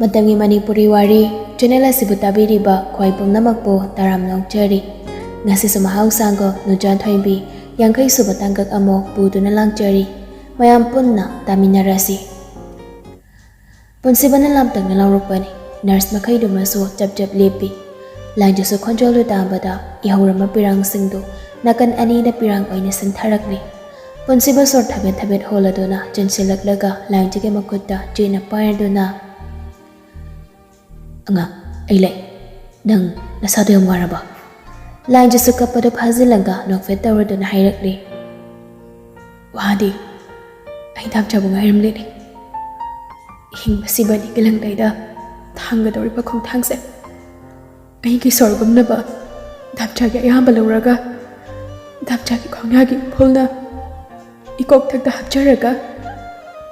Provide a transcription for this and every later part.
Matamgi Manipuri Wari channel asibu tabiriba khwai pumnamakpo taram nongchari ngasi sumahau sango Nuja Thoibi yangkai suba tangkak amo buduna langchari mayam punna taminarasi punsibana lamtang na laurupani nurse makai dumaso jap lepi langjusu control du tambada ihawrama pirang singdu nakan ani da pirang oina sintharakni punsiba sor thabet holaduna chensilaklaga langjige makutta jina paraduna anga ailai nang nasado yam waraba langjusu kapada phazilanga nokfet tawraduna hairakli wadi ai dam chabu ngairamle ni hingmasibani kilangdaida thangadoriba khongthangse ai ki sorgumnaba damchagi ayamba lawraga damchagi khongyagi phulna ikok thakta hapcharaga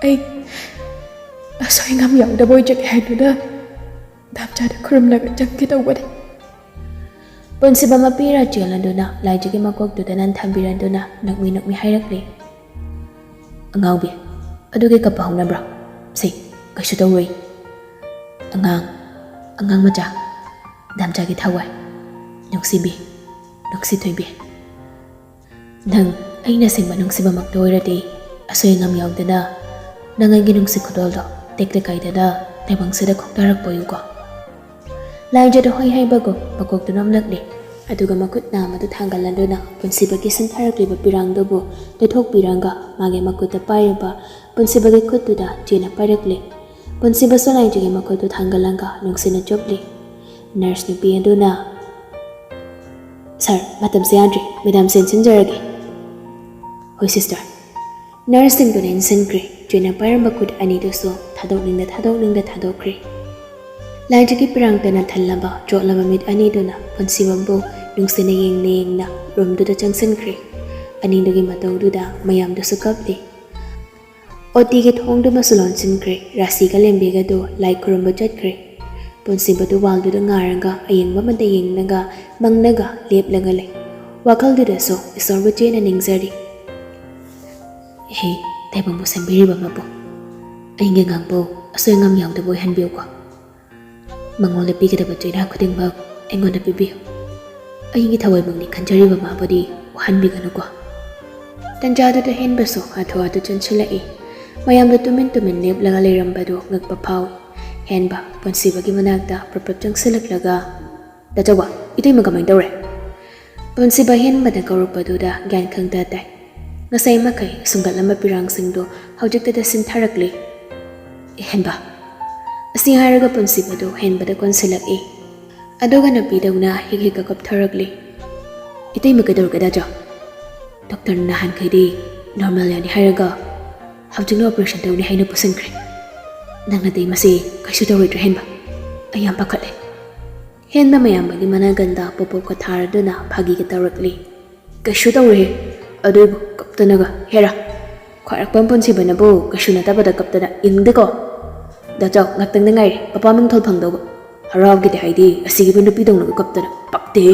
ai asoingam yawda boijak haiduna damchada khurumnaga jakki tawbade punsiba mapira chelanduna laijagi makok dudanan thambiranduna nakmi hairakli angawbi adugi kappa hongnabra sei kaisu tawroi angang macha damchagi thawai Nungcthoi nang aina singba nungsiba maktoirati asoingam yawdana nangai nungsi khudoldo tekle kaidada tebangsida khoktarak poyuko laijada hoi haibago pakoktu namlakli aduga makutna madu thangalanduna punsibagi sintharakliba pirangdobo dethok piranga mage makutta pairiba punsibagi khuttuda jena pairakli punsiba solaijagi makuttu thangalanga nungsina chopli nurse nupi aduna sir matam se yadri madam sensinjarage hoi sister nursing to insinkri jena pairamba kut ani doso thadokningda thadokri laijagi pirangtana thallaba jotlaba mit ani dona punsibambo nungsina yengna romduda changsinkri ani dogi matawduda mayam dosu kapli otige thongdu masulon sinkri rasiga lembega do lai khurumba chatkri punsibadu walduda ngaranga ayengba mada yengnaga mangnaga leplaga le wakalduda so isorbu chena ningzari he taibambu sambiriba mabu ainge ngangbo asoingam yawda boy hanbiu ko mangole pigada choina khudingba engonda pibiu ainge thawai bangni khanjariba mabadi hanbiganu ko tanjadu da henbaso atho atu chanchilai mayamda tumin leplaga lerambadu ngakpa phawi henba punsibagi manakta prapap changsilaklaga dachawa itay magamay dawre punsiba henbada kaurupaduda gyan khangda tai ngasay makai sunggatlama pirang singdo haujiktada sintharakli henba asi haraga punsibadu henbada konsilak adoga napidawna highiga kaptharakli itay magadawga dacha doctor nahan khaidi normal yani haraga haujikna operation tawni haina pusankre nangna day masi kaisu tawidra henba ayam pakale henba mayambagi managanda popopka tharaduna phagi ka tawrakli kaisu tawre aduibu kaptanaga hera khwarakpam punsibanabu kaisu natabada kaptada ingdeko dachaw ngaktang ngai papa mingthol phangdoba harawgi de haidi asigi bundu pidongna kaptada pakte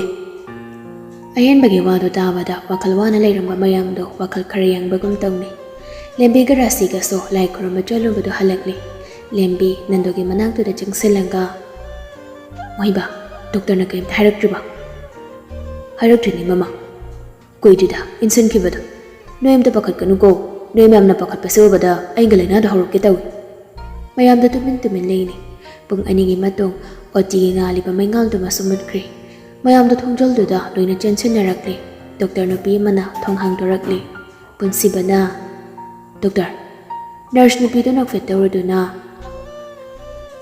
ayenbagi wadu tabada wakalwana leiramba mayamdo wakal khariyang bagum tawni lembi garasi ga so lai khurma chalubadu halakli lembi nandogi manaktuda changsilanga moiba doctor na kaim hairaktrini mama koidida insan kibada noyamda pakhat kanu ko noyam na pakhat pasubada aingalaina da horoke tawi mayamda tumin leini pung anigi matong oti ngali ba maingal du masumutkri mayamda thongjolduda loina chensinnarakli doctor no pi mana thonghang dorakli punsibana doctor nurse no pi do nak fetawduna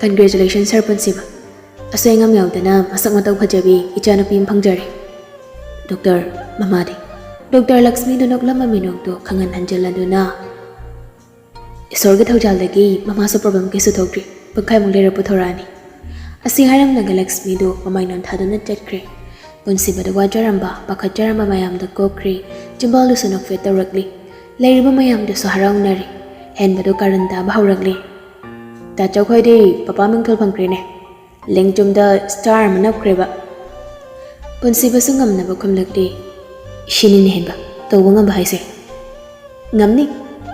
congratulations sir punsiba asoingam yawdana masak mataw phajabi ichanapi phangjari doctor mamadi doctor Lakshmi do noklama minokto khangan hanjaladuna isorga thawjaldagi mama so problem kesu thokri pakhai mulera puthorani asi haram naga Lakshmi do mamainon thaduna chatkre punsiba do wajaramba pakhajaramba mayam da kokri jimbalu sunok fetawrakli leiriba mayam do so harawnari henbado karanta bahawrakli ta chawkhoi papa mingthol phangkrene lengchumda star manapkreba punsiba sungamnaba khumlakti shinin henba tawanga bahaise ngamni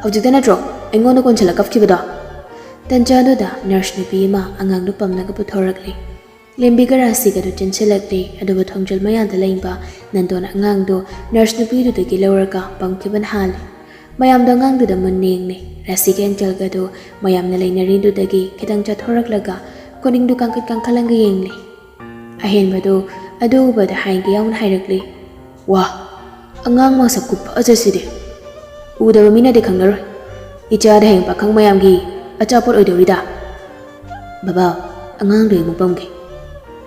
hojikta natro engonda konchela kapkibada Tanjaduda nurse nupi ama angang pamnaga puthorakli. Lembiga rasiga do chenchilakli aduba thongjal mayada laimba nandona angang do nurse nupi do dagi lawraka pamkiban hali. Mayam do angang do da munningni rasiga enjalga do mayam na lainari do dagi kitang chathoraklaga koning do kangkalanga yengli. Ahen bado aduba da haingi yawn hairakli. Wah, angang masa kupa ajaside. Uda mina de khangar. Icha da heng pakang mayam gi achapot oidorida. Baba, angang do mupamgi.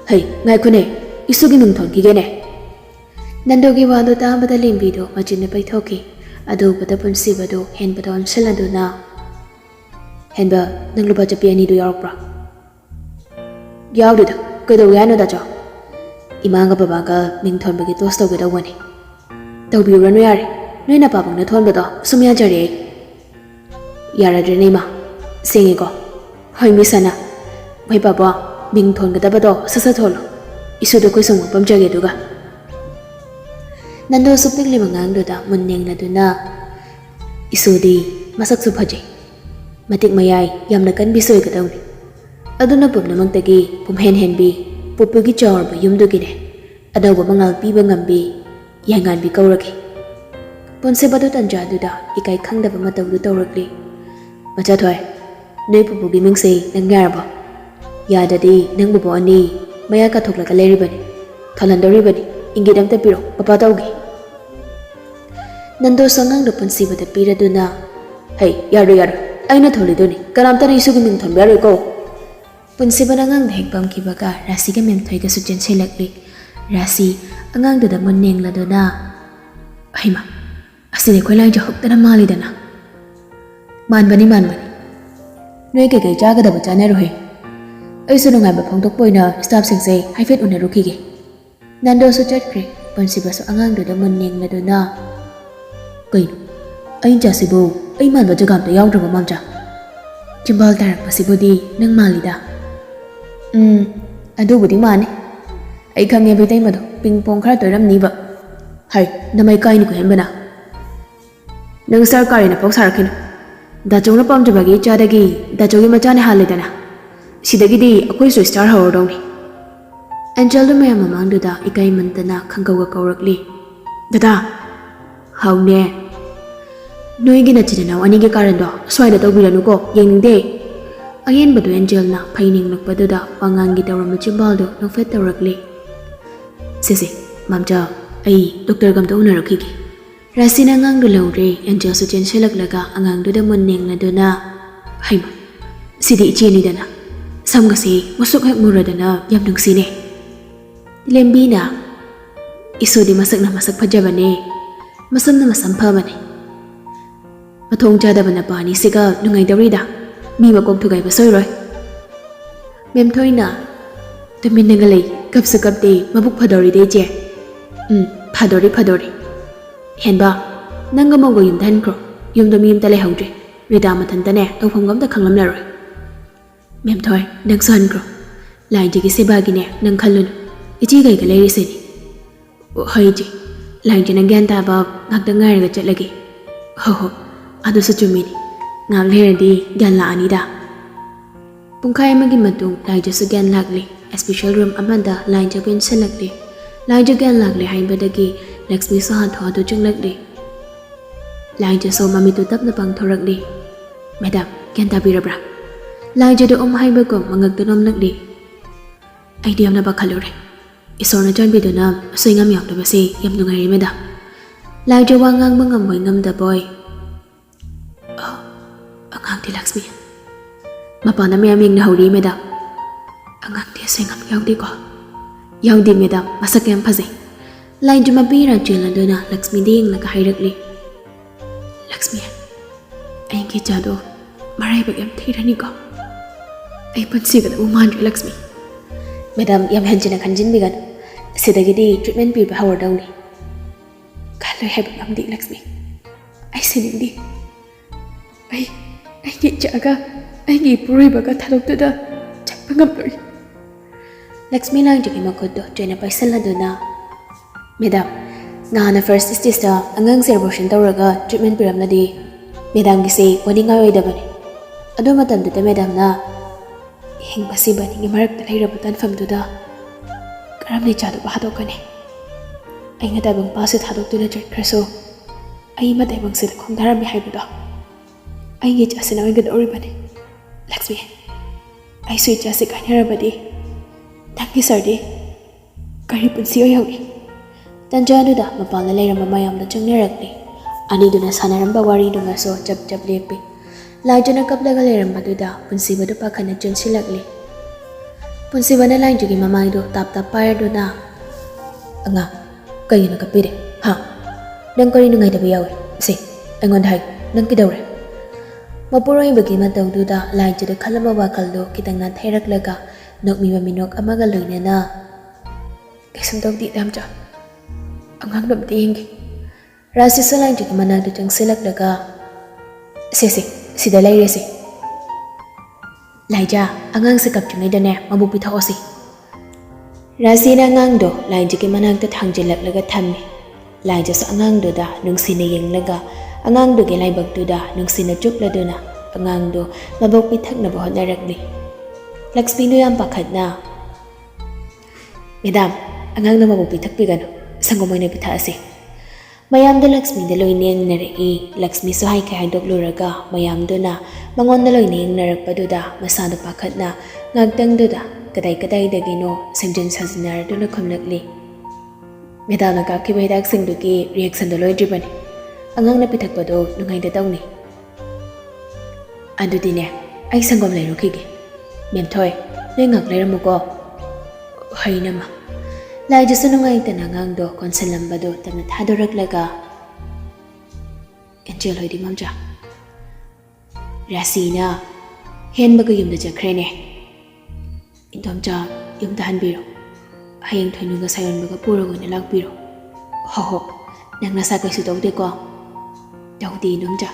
Hey, ngai khune, isugi Nungthoi gi gene. Nandogi wado ta bada limbi do majinna paithoki. Adu bada punsi bado hen bada onseladu na. Hen ba nang lupa chapi ani do yaropra. Yaw dida, kaido yano da cho. Imanga baba ka Ningthoi bagi tos tawge da wani. Tawbi uranu yare, noi na papang na thon bada sumya jare. Yara dre ma, singi ko. Hoy misana. Hoy baba, Ningthoi ga bado sasa tholo. Isu do koi song pam jage duga. Nando supik li mangang do da munning na do na. Isu di masak su phaji. Matik mayai yam na kan bisoy ga daw ni. Aduna pum namang tagi pum hen bi pupugi chawr ba yum do gine. Adaw ba mangal pi ba ngambi yangan bi kauraki. Ponse bado tanja do da ikai khangda ba mataw do tawrakli. Macha thoi, noi pupugi mingse nang ngar ba. Yadadi nang bubo ani maya ka thokla ka leri bani. Thalandori bani ingidam ta piro papa tawgi. Nando sangang do ponsi bada pira do na. Hey, yaro aina tholi do ni. Karam ta isu gi Ningthoi baro ko. Punsi ba ngang dhek pam ki baga rasi ga Ningthoi ga sujen chelakli. Rasi angang do da munneng la do na. Aima. Asine khoi jo hok tara mali da na. Man bani. Noi ke jaga da bacha ne rohe. Ai su ngai ba phongtok poina staff sing se haifet una rukhi ge. Nando su chat kre punsi ba su angang do da munneng la do na. Kai. Ai ja sibo ai man ba jagam ta yaw dra ba mamcha. Chimbal tarak pasibudi nang malida. Adu budi mane. Ai khange bitai mado ping pong khara toiram ni ba. Hai, namai kai ni ko hembana. Nang sarkari na pok sarakin. Da chongna pam jabagi chadagi da chogi macha ne halidana. Sidagi di akoi so star hawo dong ni. Angel do mayam mamang do da ikai mantana khangkaw ga kawrakli. Dada. Haw ne. Noi gi na china ani ge karan do swai da tawbiranu ko yengde. Again badu Angel na phaining lakpadu da wangang gi tawram chimbal do no fet tawrakli. Sese, mamcha ai doctor gam to una rakhi gi. Rasina ngang do lawre Angel su chen shelak laga angang do da munneng na do na. Haima. Sidi ichi ni dana. Samga si musuk hek muradana yam nung sine. Lembi na. Isu di masak na masak phajabane. Masam na masam phamane. Mathong chada bana pani siga nungai dawrida mi ba kok thugai ba soiroi mem thoina tamin nagalei kap sakap de mabuk phadori de je phadori henba nanga mogo yum than kro yum do mim tale haudre rida mathan tane tawpham gam ta khanglam la roi mem thoi nang san kro lai ji gi seba gi ne nang khalun ichi gai ga leri se ni hoi ji lai ji nang gan ta ba ngak da ngai ga chatlagi ho adu sa chumini ngam lerdi gan la anida pungkai magi matung lai jo sa gan lagli a special room amanda lai jo gen selakli lai jo gan lagli hain badagi Lakshmi sa han tho do junglakli lai jo so mami tu tap na pang thorakli madam gan ta birabra lai jo do hai ba ko mangak to nom nakli idea na ba khalore isor na jan bi do na soingam yak do ba se yam nu ngai madam lai jo wangang mangam boy ngam da boy Angang di Lakshmi. Mapana mayam yung nahuri madam. Angang di singam yaw di ko. Yaw di madam masak yang pazay. Lain jumabira jilan do na Lakshmi di yung nakahairakli. Lakshmi. Ayang kijado. Maray bagyam tirani ko. Ay pansigat umanjo Lakshmi. Madam yam hanjin ang hanjin bigan. Sidagi di treatment pi bahawar daw ni. Kaloy hay bagyam di Lakshmi. Ay sining di. Ay jaga, ay puri baga thalok tu da, cak pangam lori. Lakshmi lang jagi makod do, join na paisal na do na. Madam, nga na first stage da, angang abortion tawraga treatment piram na di. Madam gisi, wani nga oy da bani. ꯑꯗꯨ ꯃꯇꯝꯗꯨꯗ ꯃꯦꯗꯥꯝꯅ ꯍꯤꯡꯕꯁꯤꯕꯅꯤꯒꯤ ꯃꯔꯛꯇ ꯂꯩꯔꯕ ꯇꯥꯟꯐꯝꯗꯨꯗ ꯀꯔꯝꯅ ꯏꯆꯥꯗꯨꯕꯨ ꯍꯥꯠꯇꯣꯛꯀꯅꯤ? ꯑꯩꯅ ꯇꯥꯏꯕꯪꯄꯥꯁꯦ ꯊꯥꯗꯣꯛꯇꯨꯅ ꯆꯠꯈ꯭ꯔꯁꯨ ꯑꯩ ꯃꯇꯥꯏꯕꯪꯁꯤꯗ ꯈꯣꯡꯗꯥꯔꯝꯃꯤ ꯍꯥꯏꯕꯗꯣ ꯑꯩꯒꯤ ꯏꯆꯥꯁꯤꯅ ꯑꯣꯏꯒꯗꯧꯔꯤꯕꯅꯤ꯫ ꯂꯛꯁꯃꯤ, ꯑꯩꯁꯨ ꯏꯆꯥꯁꯤ ꯀꯥꯏꯅꯔꯕꯗꯤ ꯅꯪꯒꯤ ꯁꯔꯗꯤ ꯀꯔꯤ ꯄꯨꯟꯁꯤ ꯑꯣꯏꯍꯧꯏ? ꯇꯟꯖꯥꯗꯨꯗ ꯃꯄꯥꯟꯗ ꯂꯩꯔꯝꯕ ꯃꯌꯥꯝꯅ ꯆꯪꯅꯔꯛꯂꯤ꯫ ꯑꯅꯤꯗꯨꯅ ꯁꯥꯟꯅꯔꯝꯕ ꯋꯥꯔꯤꯗꯨꯃꯁꯨ ꯆꯞ ꯆꯞ ꯂꯦꯞꯄꯤ꯫ ꯂꯥꯏꯖꯅ ꯀꯞꯂꯒ ꯂꯩꯔꯝꯕꯗꯨꯗ ꯄꯨꯟꯁꯤꯕꯗꯨ ꯄꯥꯈꯠꯅ ꯆꯦꯟꯁꯤꯜꯂꯛꯂꯤ꯫ ꯄꯨꯟꯁꯤꯕꯅ ꯂꯥꯏꯖꯒꯤ ꯃꯃꯥꯏꯗꯨ ꯇꯥꯞ ꯇꯥꯞ ꯄꯥꯏꯔꯗꯨꯅ, "ꯑꯉꯥꯡ, ꯀꯩꯒꯤꯅꯣ ꯀꯞꯄꯤꯔꯦ? ꯍꯥ? ꯅꯪ ꯀꯔꯤ ꯅꯨꯡꯉꯥꯏꯇꯕ ꯌꯥꯎꯏ? ꯁꯤ ꯑꯩꯉꯣꯟꯗ ꯍꯥꯏ, ꯅꯪ ꯀꯩꯗꯧꯔꯦ?" ꯃꯄꯨꯔꯣꯏꯕꯒꯤ ꯃꯇꯧꯗꯨꯗ ꯂꯥꯏꯖꯗ ꯈꯜꯂꯝꯕ ꯋꯥꯈꯜꯗꯨ ꯈꯤꯇꯪ ꯅꯥꯊꯩꯔꯛꯂꯒ ꯅꯣꯛꯃꯤꯕ ꯃꯤꯅꯣꯛ ꯑꯃꯒ ꯂꯣꯏꯅꯅ, "ꯀꯩꯁꯨꯝ ꯇꯧꯗꯦ ꯏꯗꯥꯝꯆꯥ, ꯑꯉꯥꯡꯗꯣ ꯑꯝꯇ ꯌꯦꯡꯒꯦ." ꯔꯥꯖꯦꯁꯁꯨ ꯂꯥꯏꯖꯒꯤ ꯃꯅꯥꯛꯇ ꯆꯪꯁꯤꯜꯂꯛꯂꯒ, "ꯁꯤꯗ ꯂꯩꯔꯦꯁꯤ. ꯂꯥꯏꯖꯥ, ꯑꯉꯥꯡꯁꯦ ꯀꯞꯇ꯭ꯔꯤꯉꯩꯗꯅꯦ ꯃꯕꯨꯛ ꯄꯤꯊꯛꯑꯣꯁꯤ." ꯔꯥꯖꯦꯅ ꯑꯉꯥꯡꯗꯣ ꯂꯥꯏꯖꯒꯤ ꯃꯅꯥꯛꯇ ꯊꯥꯡꯖꯤꯜꯂꯛꯂꯒ ꯊꯝꯃꯤ꯫ ꯂꯥꯏꯖꯁꯨ ꯑꯉꯥꯡꯗꯨꯗ ꯅꯨꯡꯁꯤꯅ ꯌꯦꯡꯂꯒ ꯑꯉꯥꯡꯗꯨꯒꯤ ꯂꯥꯏꯕꯛꯇꯨꯗ ꯅꯨꯡꯁꯤꯅ ꯆꯨꯞꯂꯗꯨꯅ ꯑꯉꯥꯡꯗꯣ ꯃꯕꯨꯛ ꯄꯤꯊꯛꯅꯕ ꯍꯣꯠꯅꯔꯛꯂꯤ꯫ ꯂꯛꯁꯃꯤꯗꯨ ꯌꯥꯝ ꯄꯥꯈꯠꯅ, "ꯃꯦꯗꯥꯝ, ꯑꯉꯥꯡꯅ ꯃꯕꯨꯛ ꯄꯤꯊꯛꯄꯤꯒꯅꯨ, ꯁꯪꯒꯣꯝ ꯑꯣꯏꯅ ꯄꯤꯊꯛꯑꯁꯤ." ꯃꯌꯥꯝꯗꯣ ꯂꯛꯁꯃꯤꯗ ꯂꯣꯏꯅ ꯌꯦꯡꯅꯔꯛꯏ꯫ ꯂꯛꯁꯃꯤꯁꯨ ꯍꯥꯏꯈꯩ ꯍꯥꯏꯗꯣꯛꯂꯨꯔꯒ ꯃꯌꯥꯝꯗꯨꯅ ꯃꯉꯣꯟꯗ ꯂꯣꯏꯅ ꯌꯦꯡꯅꯔꯛꯄꯗꯨꯗ ꯃꯁꯥꯗ ꯄꯥꯈꯠꯅ ꯉꯥꯛꯇꯪꯗꯨꯗ ꯀꯗꯥꯏꯗꯒꯤꯅꯣ ꯁꯦꯝꯖꯤꯟ ꯁꯥꯖꯤꯟꯅꯔꯗꯨꯅ ꯈꯨꯝꯂꯛꯂꯤ, "ꯃꯦꯗꯥꯝꯅ ꯀꯥꯞꯈꯤꯕ ꯍꯤꯗꯥꯛꯁꯤꯡꯗꯨꯒꯤ ꯔꯤꯌꯦꯛꯁꯟꯗꯣ ꯂꯣꯏꯗ꯭ꯔꯤꯕꯅꯤ. ꯑꯉꯥꯡꯅ ꯄꯤꯊꯛꯄꯗꯣ ꯅꯨꯡꯉꯥꯏꯇ ꯇꯧꯅꯤ." "ꯑꯗꯨꯗꯤꯅꯦ, ꯑꯩ ꯁꯪꯒꯣꯝ ꯂꯩꯔꯨꯈꯤꯒꯦ꯫ ꯃꯦꯝꯊꯣꯏ, ꯅꯣꯏ ꯉꯥꯛ ꯂꯩꯔꯝꯃꯨꯀꯣ." "ꯍꯩꯅꯃ." ꯂꯥꯏꯖꯁꯨ ꯅꯨꯡꯉꯥꯏꯇꯅ ꯑꯉꯥꯡꯗꯣ ꯀꯣꯟꯁꯤꯜꯂꯝꯕꯗꯣ ꯇꯞꯅ ꯊꯥꯗꯣꯔꯛꯂꯒ, "ꯑꯦꯟꯖꯦꯜ ꯍꯣꯏꯗꯤ ꯃꯝꯆꯥ?" "ꯔꯥꯁꯤꯅ ꯍꯦꯟꯕꯒ ꯌꯨꯝꯗ ꯆꯠꯈ꯭ꯔꯦꯅꯦ." "ꯏꯟꯗꯣꯝꯆꯥ, ꯌꯨꯝꯗ ꯍꯟꯕꯤꯔꯣ. ꯍꯌꯦꯡ ꯊꯣꯏꯅꯨꯒ ꯁꯥꯌꯣꯟꯕꯒ ꯄꯨꯔꯒ ꯑꯣꯏꯅ ꯂꯥꯛꯄꯤꯔꯣ." "ꯍꯣ, ꯅꯪ ꯅꯁꯥ ꯀꯩꯁꯨ ꯇꯧꯗꯦꯀꯣ?" "ꯇꯧꯗꯦ ꯏꯟꯗꯣꯝꯆꯥ."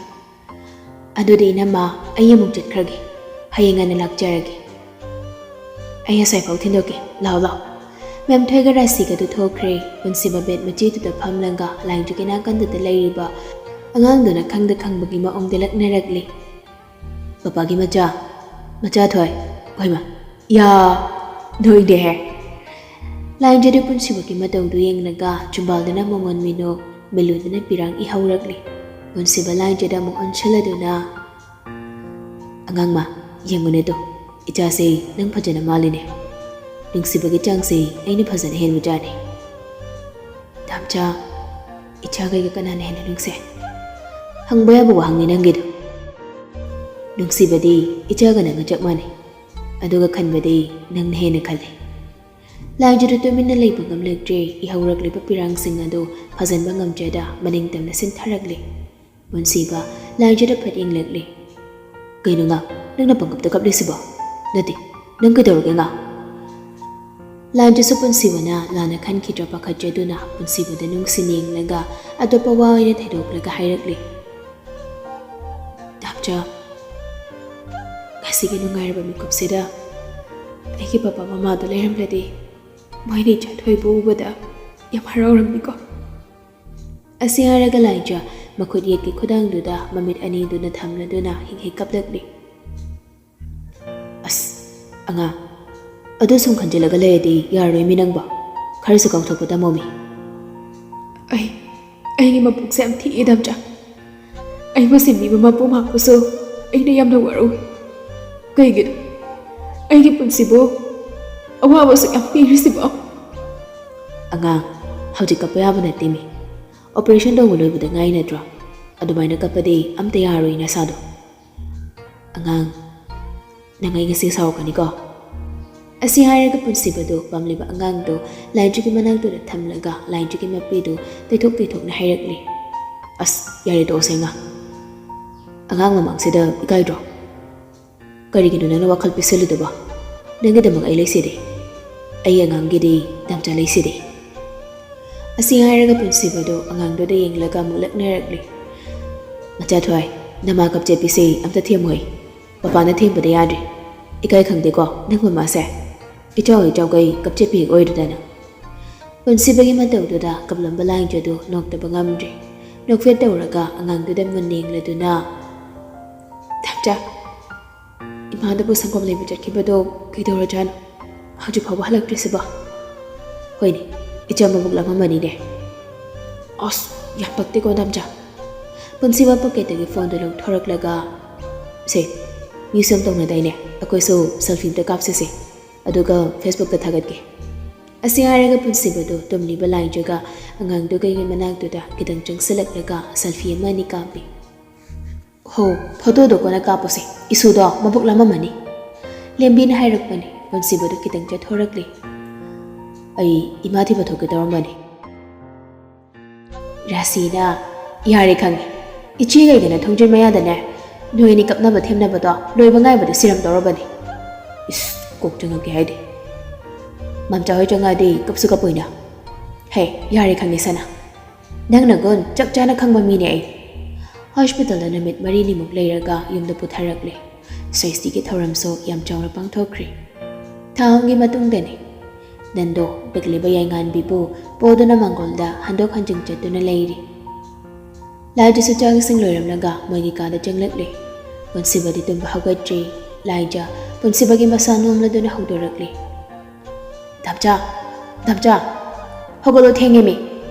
"ꯑꯗꯨꯗꯤ ꯏꯅꯝꯃ, ꯑꯩ ꯑꯃꯨꯛ ꯆꯠꯈ꯭ꯔꯒꯦ. ꯍꯌꯦꯡ ꯉꯟꯅ ꯂꯥꯛꯆꯔꯒꯦ." "ꯑꯩ ꯑꯁ꯭ꯋꯥꯏꯐꯥꯎ ꯊꯤꯟꯗꯣꯛꯀꯦ. ꯂꯥꯛꯑꯣ." ꯃꯦꯝꯊꯣꯏꯒ ꯔꯥꯁꯤꯒꯗꯨ ꯊꯣꯛꯈ꯭ꯔꯦ꯫ ꯄꯨꯟꯁꯤꯕ ꯕꯦꯠ ꯃꯆꯤꯗꯨꯗ ꯐꯝꯂꯒ ꯂꯥꯏꯖꯒꯤ ꯅꯥꯀꯟꯗꯨꯗ ꯂꯩꯔꯤꯕ ꯑꯉꯥꯡꯗꯨꯅ ꯈꯪꯕꯒꯤ ꯃꯑꯣꯡꯗ ꯂꯛꯅꯔꯛꯂꯤ꯫ "ꯄꯄꯥꯒꯤ ꯃꯆꯥ ꯊꯣꯏ, ꯍꯣꯏꯃ, ꯌꯥ, ꯅꯣꯏꯗꯦꯍꯦ." ꯂꯥꯏꯖꯗ ꯄꯨꯟꯁꯤꯕꯒꯤ ꯃꯇꯧꯗꯨ ꯌꯦꯡꯂꯒ ꯆꯨꯝꯕꯥꯜꯗꯨꯅ ꯃꯉꯣꯟ ꯃꯤꯅꯣꯛ, ꯃꯤꯂꯨꯗꯨꯅ ꯄꯤꯔꯥꯡ ꯏꯍꯧꯔꯛꯂꯤ꯫ ꯄꯨꯟꯁꯤꯕ ꯂꯥꯏꯖꯗ ꯑꯃꯨꯛ ꯑꯣꯟꯁꯤꯜꯂꯗꯨꯅ, "ꯑꯉꯥꯡꯃ, ꯌꯦꯡꯉꯨꯅꯦꯗꯣ, ꯏꯆꯥꯁꯦ ꯅꯪ ꯐꯖꯅ ꯃꯥꯜꯂꯤꯅꯦ. ꯅꯨꯡꯁꯤꯕꯒꯤ ꯆꯥꯡꯁꯦ ꯑꯩꯅ ꯐꯖꯅ ꯍꯦꯟꯕꯖꯥꯠꯅꯤ." "ꯗꯥꯝꯆꯥ, ꯏꯆꯥꯒꯩꯒ ꯀꯅꯥꯅ ꯍꯦꯟꯅ ꯅꯨꯡꯁꯤ?" "ꯍꯪꯕ ꯌꯥꯕ ꯋꯥꯍꯪꯅꯤ ꯅꯪꯒꯤꯗꯣ. ꯅꯨꯡꯁꯤꯕꯗꯤ ꯏꯆꯥꯒ ꯅꯪꯒ ꯆꯞ ꯃꯥꯟꯅꯩ, ꯑꯗꯨꯒ ꯈꯟꯕꯗꯤ ꯅꯪꯅ ꯍꯦꯟꯅ ꯈꯜꯂꯤ." ꯂꯥꯏꯖꯗ ꯇꯨꯃꯤꯟꯅ ꯂꯩꯕ ꯉꯝꯂꯛꯇ꯭ꯔꯦ꯫ ꯏꯍꯧꯔꯛꯂꯤꯕ ꯄꯤꯔꯥꯡꯁꯤꯡ ꯑꯗꯨ ꯐꯖꯟꯕ ꯉꯝꯖꯗ ꯃꯅꯤꯡ ꯇꯝꯅ ꯁꯤꯟꯊꯔꯛꯂꯤ꯫ ꯄꯨꯟꯁꯤꯕ ꯂꯥꯏꯖꯗ ꯐꯠ ꯌꯦꯡꯂꯛꯂꯤ꯫ "ꯀꯩꯅꯣ ꯉꯥ, ꯅꯪꯅ ꯄꯪꯀꯞꯇ ꯀꯞꯂꯤꯁꯤꯕꯣ? ꯅꯠꯇꯦ, ꯅꯪ ꯀꯩꯗꯧꯔꯒꯦ ꯉꯥ?" ꯂꯥꯏꯖꯁꯨ ꯄꯨꯟꯁꯤꯕꯅ ꯂꯥꯟꯅ ꯈꯟꯈꯤꯗ꯭ꯔꯥ ꯄꯥꯈꯠꯆꯗꯨꯅ ꯄꯨꯟꯁꯤꯕꯗ ꯅꯨꯡꯁꯤꯅ ꯌꯦꯡꯂꯒ ꯑꯇꯣꯞꯄ ꯋꯥ ꯑꯣꯏꯅ ꯊꯩꯗꯣꯛꯂꯒ ꯍꯥꯏꯔꯛꯂꯤ, "ꯗꯥꯝꯆꯥ, ꯉꯁꯤꯒꯤ ꯅꯨꯡꯉꯥꯏꯔꯕ ꯃꯤꯀꯨꯞꯁꯤꯗ ꯑꯩꯒꯤ ꯄꯄꯥ ꯃꯃꯥꯗꯣ ꯂꯩꯔꯝꯂꯗꯤ ꯃꯣꯏꯅ ꯏꯆꯥ ꯊꯣꯏꯕꯨ ꯎꯕꯗ ꯌꯥꯝ ꯍꯔꯥꯎꯔꯝꯅꯤꯀꯣ." ꯑꯁꯤ ꯍꯥꯏꯔꯒ ꯂꯥꯏꯖ ꯃꯈꯨꯠ ꯌꯦꯠꯀꯤ ꯈꯨꯗꯥꯡꯗꯨꯗ ꯃꯃꯤꯠ ꯑꯅꯤꯗꯨꯅ ꯊꯝꯂꯗꯨꯅ ꯍꯦꯛ ꯀꯞꯂꯛꯂꯤ꯫ "ꯑꯁ ꯑꯉꯥꯡ, ꯑꯗꯨ ꯁꯨꯝ ꯈꯟꯖꯤꯜꯂꯒ ꯂꯩꯔꯗꯤ ꯌꯥꯔꯔꯣꯏ ꯃꯤ ꯅꯪꯕꯣ. ꯈꯔꯁꯨ ꯀꯥꯎꯊꯣꯛꯄ ꯇꯝꯃꯣꯃꯤ." "ꯑꯩꯒꯤ ꯃꯄꯨꯛꯁꯦ ꯌꯥꯝ ꯊꯤꯛꯏ ꯗꯥꯝꯆꯥ. ꯑꯩꯕꯨ ꯁꯦꯝꯕꯤꯕ ꯃꯄꯨ ꯃꯍꯥꯛꯄꯨꯁꯨ ꯑꯩꯅ ꯌꯥꯝꯅ ꯋꯥꯔꯧꯏ. ꯀꯩꯒꯤꯅꯣ ꯑꯩꯒꯤ ꯄꯨꯟꯁꯤꯕꯨ ꯑꯋꯥꯕꯁꯨ ꯌꯥꯝ ꯄꯤꯔꯤꯁꯤꯕꯣ?" "ꯑꯉꯥꯡ, ꯍꯧꯖꯤꯛ ꯀꯞꯄ ꯌꯥꯕ ꯅꯠꯇꯦꯃꯤ. ꯑꯣꯄꯔꯦꯁꯟ ꯇꯧꯕ ꯂꯣꯏꯕꯗ ꯉꯥꯏ ꯅꯠꯇ꯭ꯔꯣ? ꯑꯗꯨꯃꯥꯏꯅ ꯀꯞꯄꯗꯤ ꯑꯝꯇ ꯌꯥꯔꯣꯏ ꯅꯁꯥꯗꯣ. ꯑꯉꯥꯡ, ꯅꯪ ꯑꯩ ꯉꯁꯤ ꯁꯥꯎꯔꯛꯀꯅꯤꯀꯣ." ꯑꯁꯤ ꯍꯥꯏꯔꯒ ꯄꯨꯟꯁꯤꯕꯗꯨ ꯄꯥꯝꯂꯤꯕ ꯑꯉꯥꯡꯗꯣ ꯂꯥꯏꯖꯒꯤ ꯃꯅꯥꯛꯇꯨꯗ ꯊꯝꯂꯒ ꯂꯥꯏꯖꯒꯤ ꯃꯄꯤꯗꯨ ꯇꯩꯊꯣꯛꯅ ꯍꯥꯏꯔꯛꯂꯤ꯫ "ꯑꯁ ꯌꯥꯔꯦ, ꯇꯣꯛꯑꯁꯦ ꯉꯥ. ꯑꯉꯥꯡ ꯃꯃꯥꯡꯁꯤꯗ ꯏꯀꯥꯏꯗ꯭ꯔꯣ? ꯀꯔꯤꯒꯤꯅꯣ ꯅꯪꯅ ꯋꯥꯈꯜ ꯄꯤꯁꯤꯜꯂꯨꯗꯕ? ꯅꯪꯒꯤꯗꯃꯛ ꯑꯩ ꯂꯩꯁꯤꯗꯤ. ꯑꯩ ꯑꯉꯥꯡꯒꯤꯗꯤ ꯗꯥꯝꯆꯥ ꯂꯩꯁꯤꯗꯤ." ꯑꯁꯤ ꯍꯥꯏꯔꯒ ꯄꯨꯟꯁꯤꯕꯗꯨ ꯑꯉꯥꯡꯗꯨꯗ ꯌꯦꯡꯂꯒ ꯑꯃꯨꯛ ꯂꯛꯅꯔꯛꯂꯤ꯫ "ꯃꯆꯥ ꯊꯣꯏ, ꯅꯃꯥ ꯀꯞꯆꯦꯠꯄꯤꯁꯤ ꯑꯝꯇ ꯊꯦꯝꯃꯨꯍꯩ. ꯄꯄꯥꯅ ꯊꯦꯝꯕꯗ ꯌꯥꯗ꯭ꯔꯦ. ꯏꯀꯥꯏ ꯈꯪꯗꯦꯀꯣ ꯅꯪ ꯃꯃꯥꯁꯦ. ꯏꯆꯥꯎꯒꯩ ꯀꯞꯆꯦꯠꯄꯤ ꯍꯦꯛ ꯑꯣꯏꯔꯗꯅ." ꯄꯨꯟꯁꯤꯕꯒꯤ ꯃꯇꯧꯗꯨꯗ ꯀꯞꯂꯝꯕ ꯂꯥꯏꯖꯗꯨ ꯅꯣꯛꯇꯕ ꯉꯝꯗ꯭ꯔꯦ꯫ ꯅꯣꯛꯐꯦꯠ ꯇꯧꯔꯒ ꯑꯉꯥꯡꯗꯨꯗ ꯃꯨꯟꯅ ꯌꯦꯡꯂꯗꯨꯅ, "ꯗꯥꯝꯆꯥ, ꯏꯃꯥꯗꯕꯨ ꯁꯪꯒꯣꯝ ꯂꯩꯕ ꯆꯠꯈꯤꯕꯗꯣ ꯀꯩꯗꯧꯔꯖꯥꯠꯅꯣ ꯍꯧꯖꯤꯛ ꯐꯥꯎꯕ ꯍꯜꯂꯛꯇ꯭ꯔꯤꯁꯤꯕꯣ ꯍꯣꯏꯅꯦ ꯏꯆꯝ ꯃꯕꯨꯛ ꯂꯥꯝꯃꯝꯃꯅꯤꯅꯦ ꯑꯁ ꯌꯥꯝ ꯄꯛꯇꯦꯀꯣ ꯅꯝꯆꯥ ꯄꯨꯟꯁꯤꯕ ꯄꯣꯀꯦꯠꯇꯒꯤ ꯐꯣꯟꯗꯣ ꯂꯧꯊꯣꯔꯛꯂꯒ ꯁꯦ ꯃꯤꯁꯨ ꯌꯥꯝ ꯇꯧꯅꯗꯥꯏꯅꯦ ꯑꯩꯈꯣꯏꯁꯨ ꯁꯦꯜꯐꯤ ꯑꯝꯇ ꯀꯥꯞꯁꯤꯁꯦ ꯑꯗꯨꯒ ꯐꯦꯁꯕꯨꯛꯇ ꯊꯥꯒꯠꯀꯦ ꯑꯁꯤ ꯍꯥꯏꯔꯒ ꯄꯨꯟꯁꯤꯕꯗꯣ ꯇꯨꯝꯂꯤꯕ ꯂꯥꯏꯖꯒ ꯑꯉꯥꯡꯗꯨꯒꯤ ꯃꯅꯥꯛꯇꯨꯗ ꯈꯤꯇꯪ ꯆꯪꯁꯤꯜꯂꯛꯂꯒ ꯁꯦꯜꯐꯤ ꯑꯃ ꯑꯅꯤ ꯀꯥꯞꯄꯤ ꯍꯣ ꯐꯣꯇꯣꯗꯣ ꯀꯣꯟꯅ ꯀꯥꯞꯄꯣꯁꯦ ꯏꯁꯨꯗꯣ ꯃꯕꯨꯛ ꯂꯥꯝꯃꯝꯃꯅꯤ ꯂꯦꯝꯕꯤꯅ ꯍꯥꯏꯔꯛꯄꯅꯤ ꯄꯨꯟꯁꯤꯕꯗꯣ ꯈꯤꯇꯪ ꯆꯠꯊꯣꯔꯛꯂꯤ ꯑꯩ ꯏꯃꯥ ꯊꯤꯕ ꯊꯣꯛꯀꯦ ꯇꯧꯔꯝꯕꯅꯤ ꯔꯥꯁꯤꯅ ꯌꯥꯔꯦ ꯈꯪꯉꯦ ꯏꯆꯦꯒꯩꯒꯅ ꯊꯣꯡꯖꯤꯟ ꯃꯌꯥꯗꯅꯦ ꯅꯣꯏꯅꯤ ꯀꯞꯅꯕ ꯊꯦꯝꯅꯕꯗꯣ ꯂꯣꯏꯕ ꯉꯥꯏꯕꯗ ꯁꯤꯔꯝꯗꯧꯔꯕꯅꯤ ꯏꯁ ꯀꯣꯛ ꯆꯪꯉꯛꯀꯦ ꯍꯥꯏꯗꯤ ꯃꯝꯆꯥ ꯍꯣꯏ ꯆꯪꯉꯛꯑꯗꯤ ꯀꯞꯁꯨ ꯀꯞꯄꯣꯏꯅ ꯍꯦ ꯌꯥꯔꯦ ꯈꯪꯉꯦ ꯁꯅꯥ ꯅꯪꯅ ꯒꯨꯟ ꯆꯞ ꯆꯥꯅ ꯈꯪꯕ ꯃꯤꯅꯦ ꯑꯩ ꯍꯣꯁꯄꯤꯇꯥꯜꯗ ꯅꯨꯃꯤꯠ 4-5ꯃꯨꯛ ꯂꯩꯔꯒ ꯌꯨꯝꯗ ꯄꯨꯊꯔꯛꯂꯦ ꯁ꯭ꯋꯦꯁꯇꯤꯒꯤ ꯊꯧꯔꯝꯁꯨ ꯌꯥꯝ ꯆꯥꯎꯅ ꯄꯥꯡꯊꯣꯛꯈ꯭ꯔꯦ ꯊꯥ ꯑꯃꯒꯤ ꯃꯇꯨꯡꯗꯅꯤ ꯅꯟꯗꯣ ꯄꯤꯛꯂꯤꯕ ꯌꯥꯏꯉꯥꯟꯕꯤꯕꯨ ꯄꯣꯗꯨꯅ ꯃꯥꯡꯒꯣꯜꯗ ꯍꯟꯗꯣꯛ ꯍꯟꯖꯤꯟ ꯆꯠꯇꯨꯅ ꯂꯩꯔꯤ ꯂꯥꯏꯖꯁꯨ ꯆꯥꯛ ꯏꯁꯤꯡ ꯂꯣꯏꯔꯝꯂꯒ ꯃꯣꯏꯒꯤ ꯀꯥꯗ ꯆꯪꯂꯛꯂꯦ ꯄꯨꯟꯁꯤꯕꯗꯤ ꯇꯨꯝꯕ ꯍꯧꯒꯠꯇ꯭ꯔꯤ ꯂꯥꯏꯖ ꯄꯨꯟꯁꯤꯕꯒꯤ ꯃꯁꯥ ꯅꯣꯝꯂꯗꯨꯅ ꯍꯧꯗꯣꯔꯛꯂꯤ ꯗꯝꯆꯥ ꯍꯧꯒꯠꯂꯣ ꯊꯦꯡꯉꯦꯃꯤ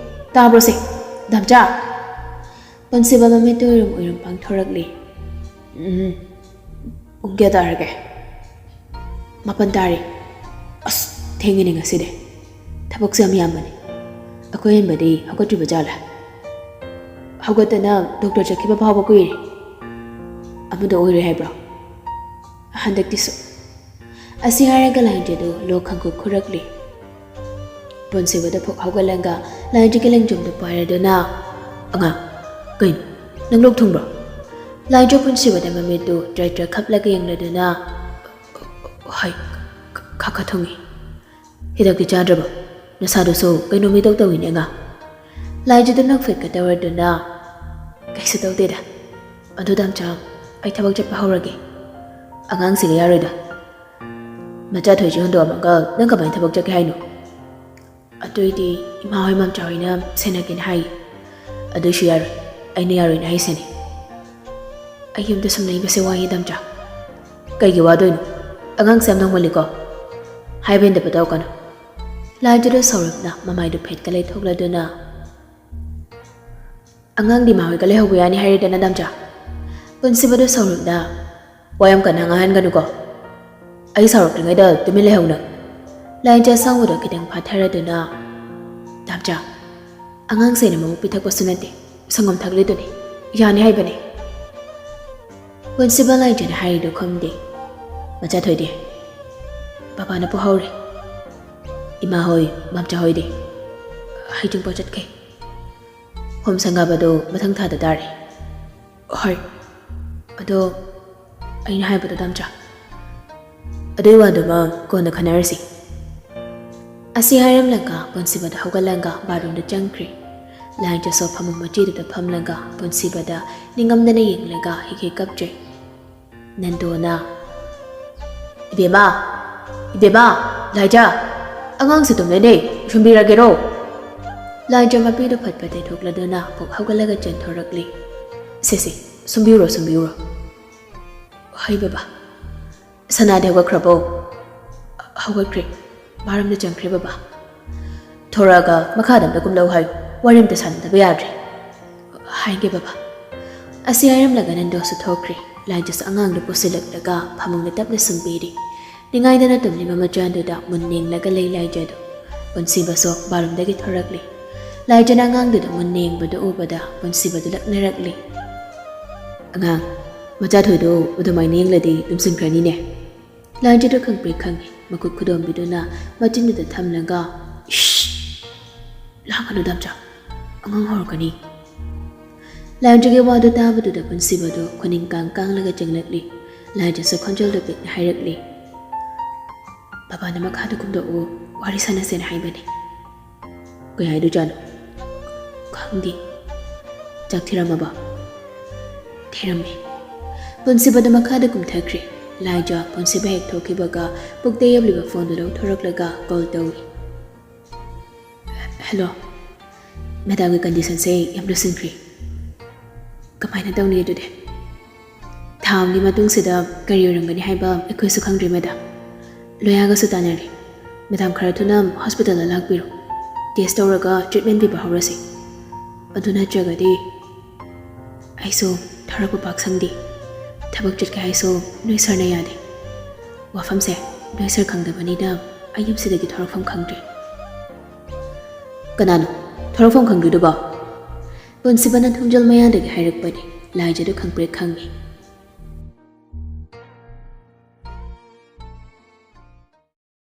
ꯇꯥꯕ꯭ꯔꯣꯁꯦ ꯗꯝꯆꯥ ꯄꯨꯟꯁꯤꯕ ꯃꯃꯤꯠꯇ ꯎꯏꯔꯨꯝ ꯎꯏꯔꯨꯝ ꯄꯥꯡꯊꯣꯔꯛꯂꯤ ꯄꯨꯡ ꯀꯌꯥ ꯇꯥꯔꯒꯦ 9 ꯇꯥꯔꯦ ꯑꯁ ꯊꯦꯡꯉꯤꯅꯦ ꯉꯁꯤꯗꯤ ꯊꯕꯛꯁꯦ ꯌꯥꯝ ꯌꯥꯝꯕꯅꯤ ꯑꯩꯈꯣꯏ ꯍꯟꯕꯗꯤ ꯍꯧꯒꯠꯇ꯭ꯔꯤꯕ ꯖꯥꯠꯂꯥ ꯍꯧꯒꯠꯇꯅ ꯗꯣꯛꯇꯔ ꯆꯠꯈꯤꯕ ꯐꯥꯎꯕ ꯀꯨꯏꯔꯦ ꯑꯃꯗ ꯑꯣꯏꯔꯦ ꯍꯥꯏꯕ꯭ꯔꯣ ꯍꯟꯗꯛꯇꯤꯁꯨ ꯑꯁꯤ ꯍꯥꯏꯔꯒ ꯂꯥꯏꯖꯗꯨ ꯂꯣꯛ ꯈꯪꯈꯨ ꯈꯨꯔꯛꯂꯤ ꯄꯨꯟꯁꯤꯕꯗ ꯐꯨꯛ ꯍꯧꯒꯠꯂꯒ ꯂꯥꯏꯖꯒꯤ ꯂꯦꯡꯖꯨꯝꯗꯨ ꯄꯥꯏꯔꯗꯨꯅ ꯑꯉꯥꯡ ꯀꯩꯅꯣ ꯅꯪ ꯂꯣꯛ ꯊꯨꯡꯕ꯭ꯔꯣ ꯂꯥꯏꯖ ꯄꯨꯟꯁꯤꯕꯗ ꯃꯃꯤꯠꯇꯨ ꯇ꯭ꯔꯩ ꯈꯞꯂꯒ ꯌꯦꯡꯂꯗꯨꯅ ꯍꯣꯏ ꯈꯔ ꯊꯨꯡꯉꯤ ꯍꯤꯗꯥꯛꯇꯤ ꯆꯥꯗ꯭ꯔꯕ ꯅꯁꯥꯗꯨꯁꯨ ꯀꯩꯅꯣ ꯃꯤꯇꯧ ꯇꯧꯏꯅꯦ ꯑꯉꯥꯡ ꯂꯥꯏꯖꯗꯨ ꯅꯣꯛꯐꯦꯠꯀ ꯇꯧꯔꯗꯨꯅ ꯀꯩꯁꯨ ꯇꯧꯗꯦꯗ ꯑꯗꯨ ꯗꯝꯆꯥ ꯑꯩ ꯊꯕꯛ ꯆꯠꯄ ꯍꯧꯔꯒꯦ ꯑꯉꯥꯡꯁꯤꯒ ꯌꯥꯔꯣꯏꯗ ꯃꯆꯥ ꯊꯣꯏꯁꯨ ꯍꯨꯟꯗꯣꯛꯑꯝꯃꯒ ꯅꯪ ꯀꯃꯥꯏꯅ ꯊꯕꯛ ꯆꯠꯀꯦ ꯍꯥꯏꯅꯣ ꯑꯗꯨꯏꯗꯤ ꯏꯃꯥ ꯍꯣꯏ ꯃꯝꯆꯥ ꯍꯣꯏꯅ ꯁꯦꯟꯅꯒꯦꯅ ꯍꯥꯏꯌꯦ ꯑꯗꯨꯏꯁꯨ ꯌꯥꯔꯣꯏ ꯑꯩꯅ ꯌꯥꯔꯣꯏꯅ ꯍꯥꯏꯁꯤꯅꯤ ꯑꯩ ꯌꯨꯝꯗ ꯁꯨꯝ ꯂꯩꯕꯁꯦ ꯋꯥꯏꯌꯦ ꯗꯝꯆꯥ ꯀꯩꯒꯤ ꯋꯥꯗꯣꯏꯅꯣ ꯑꯉꯥꯡꯁꯦ ꯌꯥꯝ ꯅꯧꯃꯜꯂꯤꯀꯣ ꯍꯥꯏꯕ ꯏꯟꯗꯕ ꯇꯧꯀꯅꯨ ꯂꯥꯏꯖꯗꯨ ꯁꯧꯔꯞꯅ ꯃꯃꯥꯏꯗꯨ ꯐꯦꯠꯀ ꯂꯩꯊꯣꯛꯂꯗꯨꯅ ꯑꯉꯥꯡꯗꯤ ꯃꯥꯍꯣꯏꯒ ꯂꯩꯍꯧꯕ ꯌꯥꯅꯤ ꯍꯥꯏꯔꯦꯗꯅ ꯗꯝꯆꯥ ꯄꯨꯟꯁꯤꯕꯗꯨ ꯁꯧꯔꯞꯅ ꯋꯥ ꯌꯥꯝ ꯀꯟꯅ ꯉꯥꯡꯍꯟꯒꯅꯨꯀꯣ ꯑꯩ ꯁꯥꯎꯔꯛꯇ꯭ꯔꯤꯉꯩꯗ ꯇꯨꯃꯤꯟ ꯂꯩꯍꯧꯅ ꯂꯥꯏꯖ ꯁꯥꯎꯕꯗꯣ ꯈꯤꯇꯪ ꯐꯥꯊꯔꯗꯨꯅ ꯗꯝꯆꯥ ꯑꯉꯥꯡꯁꯦꯅ ꯃꯕꯨꯛ ꯄꯤꯊꯛꯄꯁꯨ ꯅꯠꯇꯦ ꯁꯪꯒꯣꯝ ꯊꯛꯂꯤꯗꯨꯅꯤ ꯌꯥꯅꯤ ꯍꯥꯏꯕꯅꯤ ꯄꯨꯟꯁꯤꯕ ꯂꯥꯏꯖꯅ ꯍꯥꯏꯔꯤꯗꯨ ꯈꯨꯝꯗꯦ ꯃꯆꯥ ꯊꯣꯏꯗꯤ ꯄꯄꯥꯅ ꯄꯨꯍꯧꯔꯦ ꯏꯃꯥ ꯍꯣꯏ ꯃꯝꯆꯥ ꯍꯣꯏꯗꯤ ꯍꯩꯖꯤꯡꯄꯣꯠ ꯆꯠꯈꯤ ꯍꯣꯝ ꯁꯪꯒꯥꯕꯗꯣ ꯃꯊꯪ ꯊꯥꯗ ꯇꯥꯔꯦ ꯍꯣꯏ ꯑꯗꯣ ꯑꯩꯅ ꯍꯥꯏꯕꯗꯣ ꯗꯝꯆꯥ ꯑꯗꯨꯏ ꯋꯥꯗꯨꯃ ꯀꯣꯟꯅ ꯈꯟꯅꯔꯁꯤ ꯑꯁꯤ ꯍꯥꯏꯔꯝꯂꯒ ꯄꯨꯟꯁꯤꯕꯗ ꯍꯧꯒꯠꯂꯒ ꯕꯥꯠꯔꯨꯝꯗ ꯆꯪꯈ꯭ꯔꯦ ꯂꯥꯏꯖꯁꯨ ꯐꯃꯨꯡ ꯃꯆꯤꯗꯨꯗ ꯐꯝꯂꯒ ꯄꯨꯟꯁꯤꯕꯗ ꯅꯤꯡꯉꯝꯗꯅ ꯌꯦꯡꯂꯒ ꯍꯤꯛ ꯀꯞꯆꯩ ꯅꯟꯗꯣꯅ ꯏꯕꯦꯝꯃ ꯂꯥꯏꯖ ꯑꯉꯥꯡꯁꯦ ꯇꯨꯝꯂꯦꯅꯦ ꯁꯨꯝꯕꯤꯔꯒꯦꯔꯣ ꯂꯥꯏꯖ ꯃꯄꯤꯗꯨ ꯐꯠꯐꯠ ꯇꯩꯊꯣꯛꯂꯗꯨꯅ ꯄꯨꯛ ꯍꯧꯒꯠꯂꯒ ꯆꯦꯟꯊꯣꯔꯛꯂꯤ ꯁꯦ ꯁꯨꯝꯕꯤꯔꯨꯔꯣ ꯍꯩ ꯕꯕꯥ ꯁꯅꯥꯗꯤ ꯍꯧꯒꯠꯈ꯭ꯔꯕꯣ ꯍꯧꯒꯠꯈ꯭ꯔꯦ ꯕꯥꯔꯨꯝꯗ ꯆꯪꯈ꯭ꯔꯦ ꯕꯕꯥ ꯊꯣꯔꯛꯑꯒ ꯃꯈꯥꯗ ꯑꯝꯇ ꯀꯨꯝꯂꯧ ꯍꯥꯏꯌꯨ ꯋꯥꯔꯤ ꯑꯝꯇ ꯁꯥꯟꯅꯗꯕ ꯌꯥꯗ꯭ꯔꯦ ꯍꯥꯏꯒꯦ ꯕꯕꯥ ꯑꯁꯤ ꯍꯥꯏꯔꯝꯂꯒ ꯅꯟꯗꯣꯁꯨ ꯊꯣꯛꯈ꯭ꯔꯦ ꯂꯥꯏꯖꯁꯨ ꯑꯉꯥꯡꯗꯨ ꯄꯨꯁꯤꯜꯂꯛꯂꯒ ꯐꯃꯨꯡꯗ ꯇꯞꯅ ꯁꯨꯝꯕꯤꯔꯤ ꯅꯤꯡꯉꯥꯏꯗꯅ ꯇꯨꯝꯂꯤꯕ ꯃꯆꯥꯗꯨꯗ ꯃꯨꯟꯅ ꯌꯦꯡꯂꯒ ꯂꯩ ꯂꯥꯏꯖꯗꯨ ꯄꯨꯟꯁꯤꯕꯁꯨ ꯕꯥꯔꯨꯝꯗꯒꯤ ꯊꯣꯔꯛꯂꯤ ꯂꯥꯏꯖꯅ ꯑꯉꯥꯡꯗꯨꯗ ꯃꯨꯟꯅ ꯌꯦꯡꯕꯗꯨ ꯎꯕꯗ ꯄꯨꯟꯁꯤꯕꯗꯨ ꯂꯛꯅꯔꯛꯂꯤ ꯑꯉꯥꯡ ꯃꯆꯥ ꯊꯣꯏꯗꯨ ꯑꯗꯨꯃꯥꯏꯅ ꯌꯦꯡꯂꯗꯤ ꯇꯨꯝꯁꯤꯟꯈ꯭ꯔꯅꯤꯅꯦ ꯂꯥꯏꯖꯗꯨ ꯈꯪꯄ꯭ꯔꯦꯛ ꯈꯪꯉꯤ ꯃꯈꯨꯠ ꯈꯨꯗꯣꯝꯕꯤꯗꯨꯅ ꯃꯆꯤꯟꯗꯨꯗ ꯊꯝꯂꯒ ꯏꯁ ꯂꯥꯡꯒꯅꯨ ꯗꯝꯆꯥ ꯑꯉꯥꯡ ꯍꯧꯔꯛꯀꯅꯤ ꯂꯥꯏꯖꯒꯤ ꯋꯥꯗꯨ ꯇꯥꯕꯗꯨꯗ ꯄꯨꯟꯁꯤꯕꯗꯨ ꯈꯨꯅꯤꯡ ꯀꯥꯡꯂꯒ ꯆꯪꯂꯛꯂꯤ ꯂꯥꯏꯖꯁꯨ ꯈꯣꯟꯖꯦꯜꯗꯨ ꯄꯤꯛꯅ ꯍꯥꯏꯔꯛꯂꯤ ꯕꯕꯥꯅ ꯃꯈꯥꯗ ꯀꯨꯝꯗꯣꯛꯎ ꯋꯥꯔꯤ ꯁꯥꯟꯅꯁꯦꯅ ꯍꯥꯏꯕꯅꯤ ꯀꯩ ꯍꯥꯏꯗꯣꯏꯖꯥꯠꯅꯣ ꯈꯪꯗꯦ ꯆꯥꯛ ꯊꯤꯔꯝꯃꯕ ꯊꯤꯔꯝꯃꯦ ꯄꯨꯟꯁꯤꯕꯗ ꯃꯈꯥꯗ ꯀꯨꯝꯊꯈ꯭ꯔꯦ ꯂꯥꯏꯖ ꯄꯨꯟꯁꯤꯕ ꯍꯦꯛ ꯊꯣꯛꯈꯤꯕꯒ ꯄꯨꯛꯇ ꯌꯦꯞꯂꯤꯕ ꯐꯣꯟꯗꯨ ꯂꯧꯊꯣꯔꯛꯂꯒ ꯀꯣꯜ ꯇꯧꯏ ꯍꯦꯜꯂꯣ ꯃꯦꯗꯥꯝꯒꯤ ꯀꯟꯗꯤꯁꯟꯁꯦ ꯌꯥꯝ ꯂꯨꯁꯤꯟꯈ꯭ꯔꯦ ꯀꯃꯥꯏꯅ ꯇꯧꯅꯤ ꯑꯗꯨꯗꯤ ꯊꯥꯝꯒꯤ ꯃꯇꯨꯡꯁꯤꯗ ꯀꯔꯤ ꯑꯣꯏꯔꯝꯒꯅꯤ ꯍꯥꯏꯕ ꯑꯩꯈꯣꯏꯁꯨ ꯈꯪꯗ꯭ꯔꯤ ꯃꯦꯗꯥꯝ ꯂꯣꯌꯥꯒꯁꯨ ꯇꯥꯟꯅꯔꯤ ꯃꯦꯗꯥꯝ ꯈꯔ ꯊꯨꯅ ꯍꯣꯁꯄꯤꯇꯥꯜꯗ ꯂꯥꯛꯄꯤꯔꯣ ꯇꯦꯁ ꯇꯧꯔꯒ ꯇ꯭ꯔꯤꯠꯃꯦꯟ ꯄꯤꯕ ꯍꯧꯔꯁꯤ ꯑꯗꯨ ꯅꯠꯇ꯭ꯔꯒꯗꯤ ꯑꯩꯁꯨ ꯊꯧꯔꯛꯄ ꯄꯥꯛ ꯁꯪꯗꯦ ꯊꯕꯛ ꯆꯠꯀꯦ ꯍꯥꯏꯁꯨ ꯅꯣꯏ ꯁꯔꯅ ꯌꯥꯗꯦ ꯋꯥꯐꯝꯁꯦ ꯅꯣꯏ ꯁꯔ ꯈꯪꯗꯕꯅꯤꯅ ꯑꯩ ꯌꯨꯝꯁꯤꯗꯒꯤ ꯊꯧꯔꯛꯐꯝ ꯈꯪꯗ꯭ꯔꯦ ꯀꯅꯥꯅꯣ ꯊꯧꯔꯛꯐꯝ ꯈꯪꯗ꯭ꯔꯤꯗꯨꯕꯣ ꯄꯨꯟꯁꯤꯕꯅ ꯊꯣꯡꯖꯜ ꯃꯌꯥꯗꯒꯤ ꯍꯥꯏꯔꯛꯄꯅꯤ ꯂꯥꯏꯖꯗꯨ ꯈꯪꯄ꯭ꯔꯦꯛ ꯈꯪꯉꯤ